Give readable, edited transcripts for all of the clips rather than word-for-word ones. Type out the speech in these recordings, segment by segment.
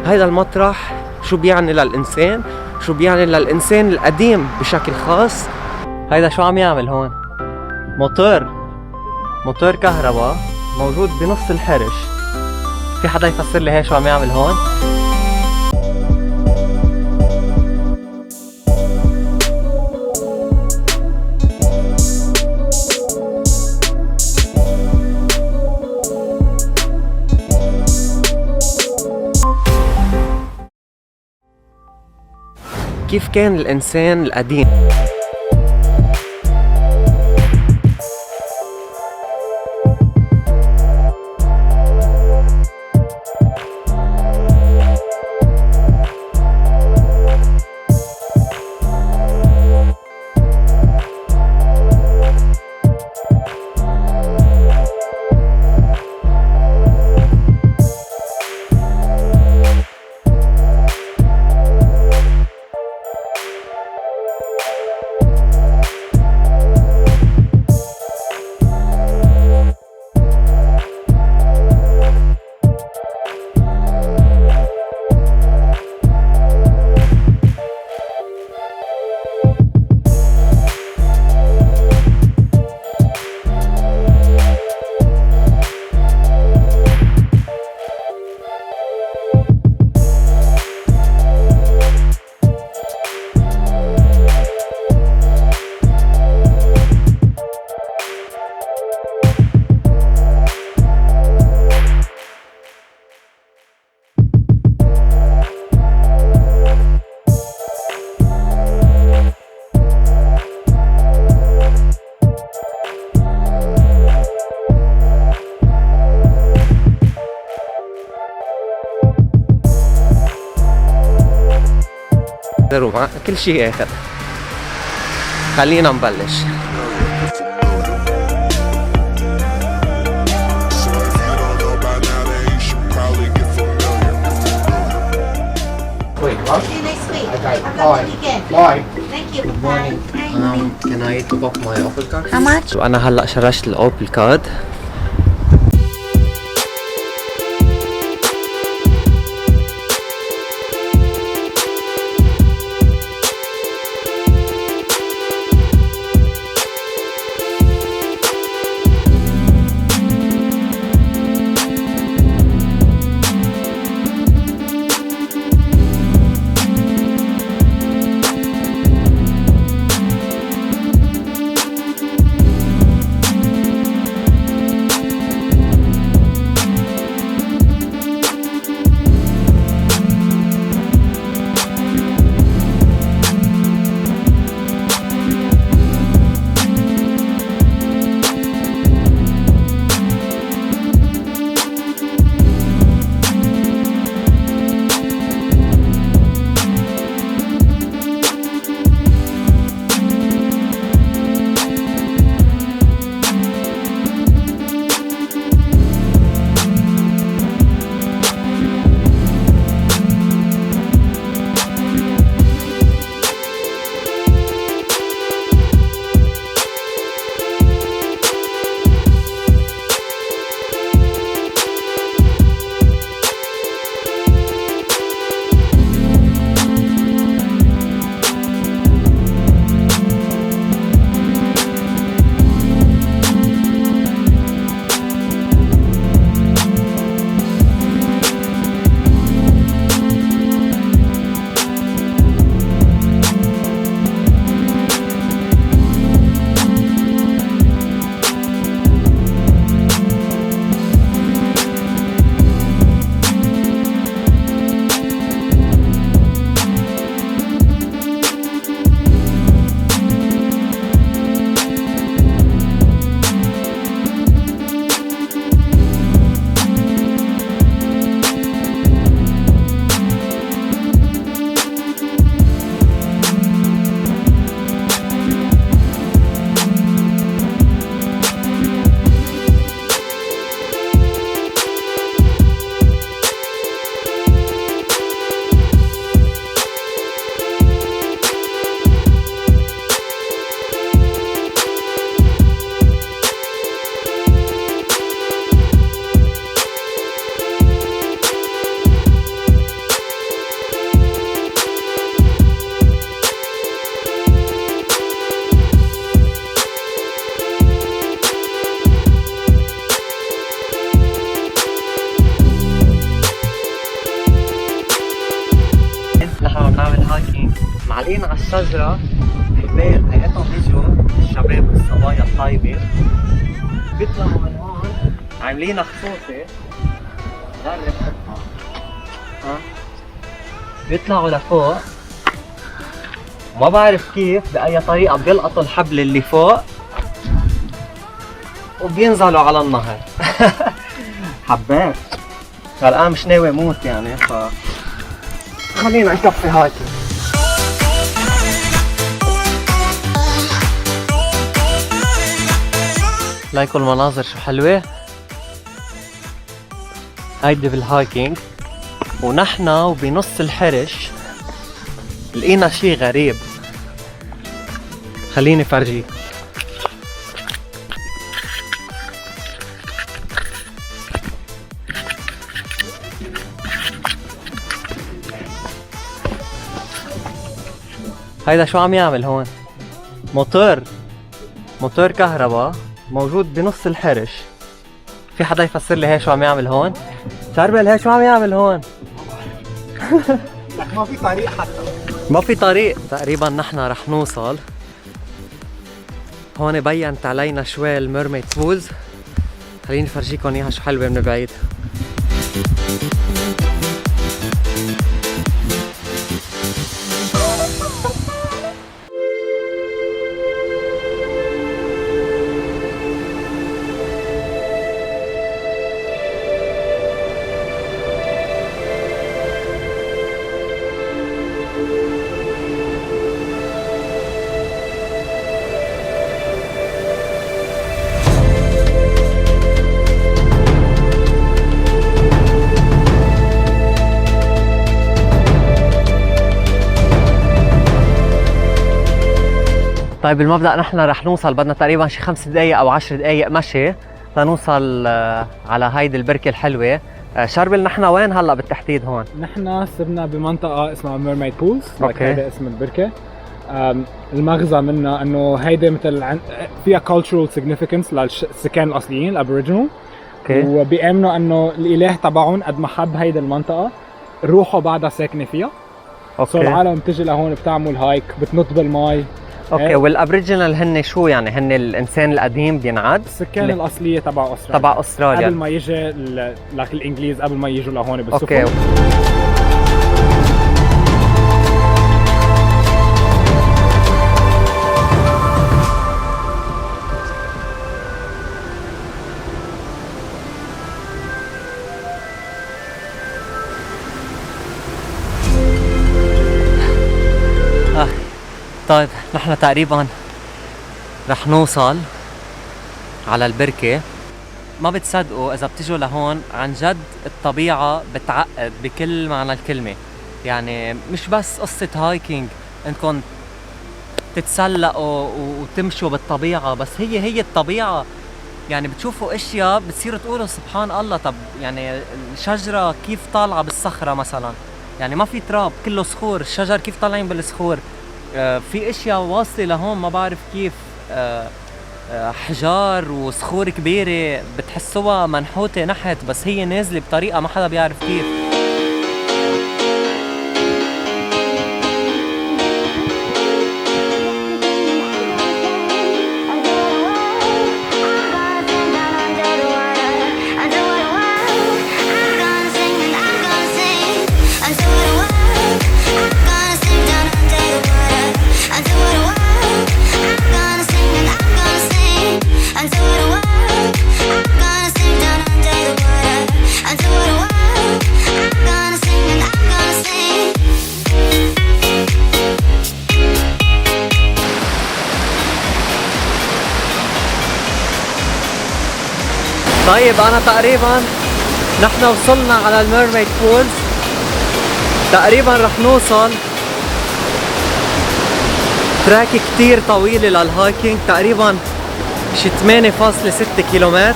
هيدا المطرح شو بيعني للإنسان، شو بيعني للإنسان القديم بشكل خاص. هيدا شو عم يعمل هون؟ موتور كهرباء موجود بنص الحرش. في حدا يفسر لي هي شو عم يعمل هون؟ كيف كان الإنسان القديم؟ مع كل شيء اخر. خلينا نبلش. Wait, what? See you next week. Okay, Have a bye. lovely weekend. Bye. Thank you. Good morning. Can I top up my Opel card? How much? أنا هلا شرشت الأوبل كارد. معلقين على الشجرة حبال هيئتهم بيجوا الشباب والصبايا الطيبة بيطلعوا من هون عاملين خطوطة جرب ها بيطلعوا لفوق ما بعرف كيف بأي طريقة بيلقطوا الحبل اللي فوق وبينزلوا على النهر. حبات فالآن مش ناوي موت يعني خلينا نكفي هايكي. لايكوا المناظر شو حلوة. هيدي بالهايكينج ونحن وبنص الحرش لقينا شي غريب خليني فرجيك. هيدا شو عم يعمل هون؟ موتور كهرباء موجود بنص الحرش. في حدا يفسر لي هي شو عم يعمل هون؟ شربل هي شو عم يعمل هون؟ لك ما في طريق حتى ما في طريق. تقريبا نحن رح نوصل هون. بينت علينا شوي الميرميد بولز. خليني فرجيكم اياها شو حلوة من بعيد. طيب بالمبدأ نحن رح نوصل بدنا تقريبا شي 5 دقايق او 10 دقايق مشي لنوصل على هيدي البركة الحلوة. شربل نحن وين هلا بالتحديد هون؟ نحن صرنا بمنطقة اسمها ميرميد بولز. اوكي. هيدا اسم البركة. المغزى منها انه هيدا مثل فيها cultural significance للسكان الاصليين الابوريجينال. اوكي. وبيامنوا انه الاله تبعهم قد ما حب هيدا المنطقة روحه بعدها ساكنة فيها. اوكي. العالم بتجي لهون بتعمل هايك بتنط بالماي. اوكي. والابوريجينال هن شو يعني؟ هن الانسان القديم بينعاد؟ السكان الاصليه تبع استراليا. تبع استراليا قبل ما يجي لك الانجليز قبل ما يجوا لهون بالسفن. اوكي. طيب نحن تقريبا رح نوصل على البركة. ما بتصدقوا اذا بتجوا لهون عن جد الطبيعة بتعقد بكل معنى الكلمة. يعني مش بس قصة هايكينج انكم تتسلقوا وتمشوا بالطبيعة، بس هي الطبيعة. يعني بتشوفوا اشياء بتصيروا تقولوا سبحان الله. طب يعني الشجرة كيف طالعة بالصخرة مثلا؟ يعني ما في تراب كله صخور. الشجر كيف طالعين بالصخور؟ في اشياء واصله لهون ما بعرف كيف. احجار وصخور كبيره بتحسوها منحوته نحت، بس هي نازله بطريقه ما حدا بيعرف كيف. طيب انا تقريبا نحن وصلنا على الميرميد بولز. تقريبا رح نوصل تراك كتير طويلة للهايكينج، تقريبا شي 8.6 كيلومتر.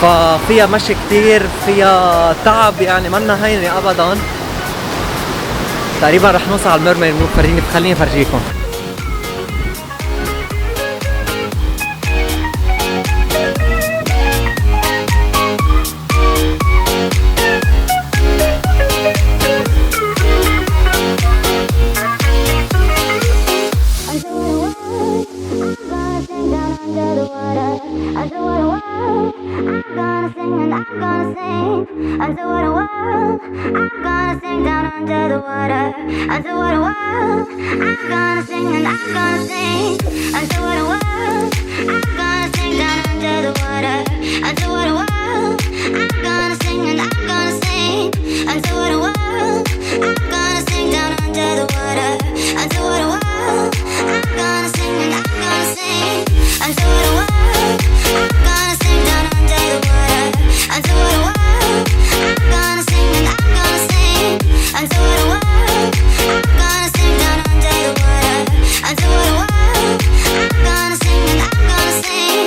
ففيها مشي كتير، فيها تعب، يعني منا هينة ابدا. تقريبا رح نوصل على الميرميد بول. خليني فرجيكم. I'm gonna sing down under the water, underwater world. I'm gonna sing and I'm gonna sing underwater world. I'm gonna sing down under the water, underwater world. I'm gonna sing and I'm gonna sing underwater world. I'm gonna sing down under the water, underwater world. I'm gonna sing and I'm gonna sing underwater world. I'm gonna sing down under the water, underwater world. I'm gonna sing and I'm gonna sing underwater world. I'm gonna sing down under the water, underwater world. I'm gonna sing and I'm gonna sing.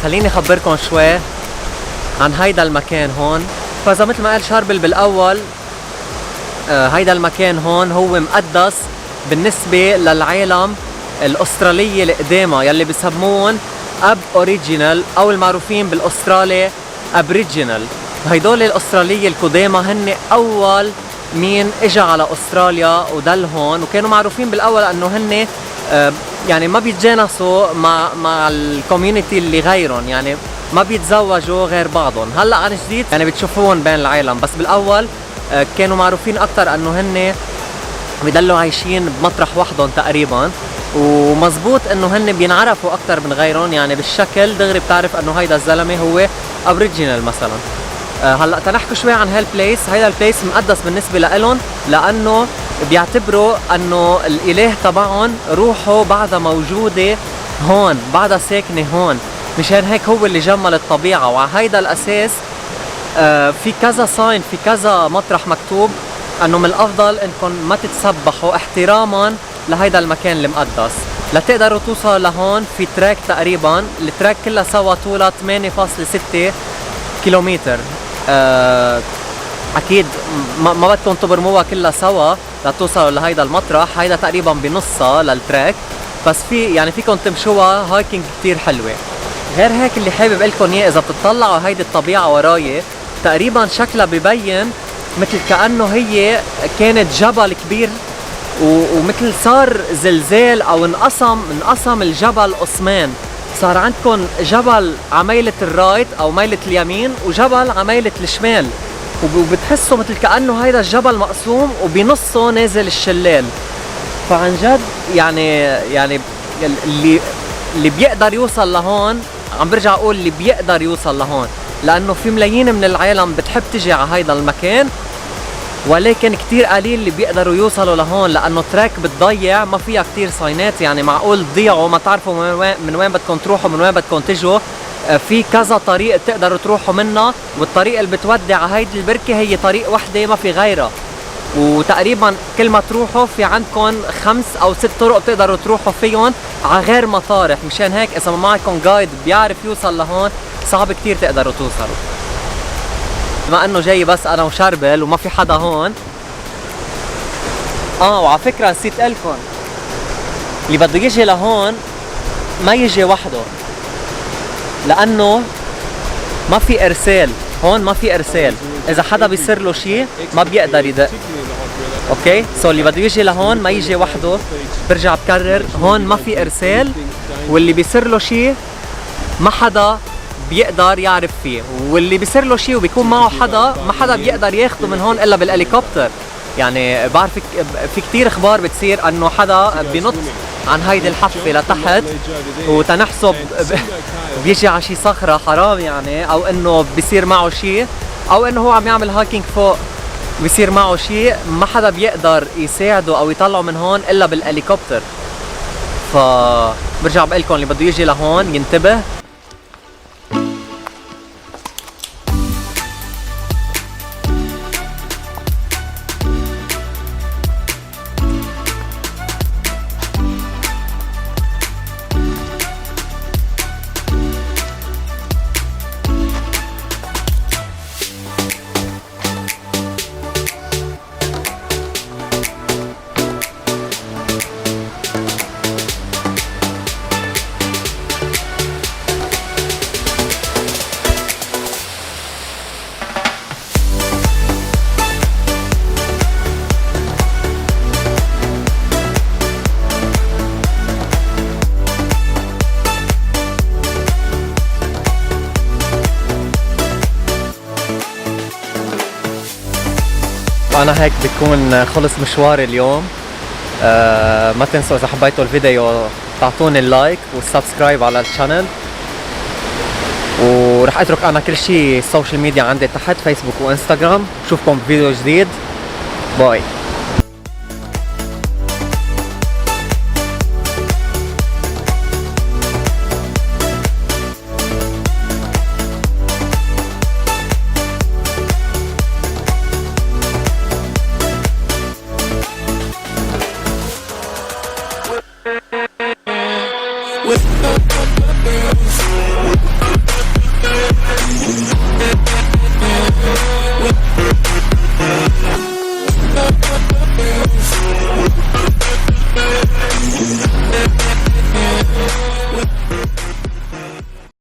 خليني اخبركم شوي عن هيدا المكان هون. فاذا مثل ما قال شاربل بالاول، هيدا المكان هون هو مقدس بالنسبة للعالم الاسترالية القدامى يلي بسموهم اب اوريجينال او المعروفين بالاسترالي ابريجينال. هيدول الاسترالية القدامى هن اول مين اجا على استراليا ودل هون، وكانوا معروفين بالاول انه هن يعني ما بيتجانسوا مع الكوميونتي اللي غيرهم، يعني ما بيتزوجوا غير بعضهم. هلا عن جديد يعني بتشوفوهم بين العالم، بس بالاول كانوا معروفين اكثر انه هن بيضلوا عايشين بمطرح وحدهم تقريبا، ومزبوط انه هن بينعرفوا اكثر من غيرهم. يعني بالشكل دغري بتعرف انه هيدا الزلمه هو ابريجينال مثلا. هلا تنحكي شوي عن هالبليس. هيدا البليس مقدس بالنسبه لإلهم لانه بيعتبروا انه الاله تبعهم روحه بعدها موجوده هون، بعدها ساكنه هون، مشان هيك هو اللي جمل الطبيعه. وعلى هيدا الاساس في كذا ساين، في كذا مطرح مكتوب انه من الافضل انكم ما تتسبحوا احتراما لهيدا المكان المقدس. لتقدروا توصلوا لهون في تراك تقريبا، التراك كلها سوا طولها 8.6 كيلومتر. اكيد ما بدكم تبرموها كلها سوا لتوصلوا لهيدا المطرح، هيدا تقريبا بنصها للتراك، بس في يعني فيكم تمشوها هايكينج كتير حلوه. غير هيك اللي حابب لكم اياه، اذا بتطلعوا هيدي الطبيعه وراي تقريبا شكلها ببين مثل كأنه هي كانت جبل كبير ومثل صار زلزال او انقسم الجبل قسمين، صار عندكم جبل عميلة الرايت او ميلة اليمين وجبل عميلة الشمال، وبتحسوا مثل كأنه هيدا الجبل مقسوم وبنصه نازل الشلال. فعن جد يعني اللي بيقدر يوصل لهون، عم برجع اقول اللي بيقدر يوصل لهون، لانه في ملايين من العالم بتحب تجي على هيدا المكان، ولكن كتير قليل اللي بيقدروا يوصلوا لهون لانه تراك بتضيع، ما فيها كتير ساينات. يعني معقول تضيعوا ما تعرفوا من وين بدكم تروحوا، من وين بدكم تجوا. في كذا طريق تقدروا تروحوا منها، والطريق اللي بتودي على هيدي البركة هي طريق وحدة ما في غيرها. وتقريبا كل ما تروحوا في عندكم 5 أو 6 طرق تقدروا تروحوا فيهم على غير مطارح. مشان هيك اذا ما معكم جايد بيعرف يوصل لهون صعب كتير تقدروا توصلوا. بما انه جاي بس انا وشربل وما في حدا هون، وعلى فكرة نسيت قلكم، اللي بده يجي لهون ما يجي وحده، لانه ما في ارسال هون، ما في ارسال. اذا حدا بيصير له شيء ما بيقدر يدق. اوكي سو اللي بده يجي لهون ما يجي وحده. برجع بكرر، هون ما في ارسال، واللي بيصير له شيء ما حدا بيقدر يعرف فيه، واللي بيصير له شيء وبيكون معه حدا ما حدا بيقدر ياخده من هون الا بالهليكوبتر. يعني بعرف في كتير اخبار بتصير انه حدا بينط عن هيدي الحفة لتحت وتنحسب بيجي على شي صخرة حرام يعني، او انه بيصير معه شي، او انه هو عم يعمل هايكينج فوق ويصير معه شي، ما حدا بيقدر يساعده او يطلعه من هون الا بالهليكوبتر. برجع بقلكم اللي بده يجي لهون ينتبه. أنا هيك بكون خلص مشواري اليوم. ما تنسوا إذا حبيتوا الفيديو تعطوني اللايك والسبسكرايب على الشانل، ورح اترك انا كل شيء السوشيال ميديا عندي تحت، فيسبوك وانستغرام. بشوفكم بفيديو جديد، باي. With